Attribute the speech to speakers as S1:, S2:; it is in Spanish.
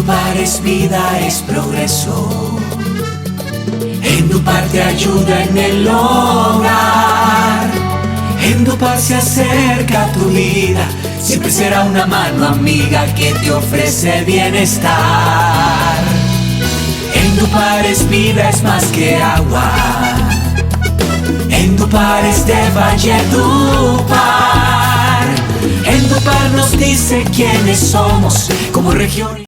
S1: Endupar es vida, es progreso. Endupar te ayuda en el hogar. Endupar se acerca a tu vida. Siempre será una mano amiga que te ofrece bienestar. Endupar es vida, es más que agua. Endupar es de Valledupar. Endupar nos dice quiénes somos como región.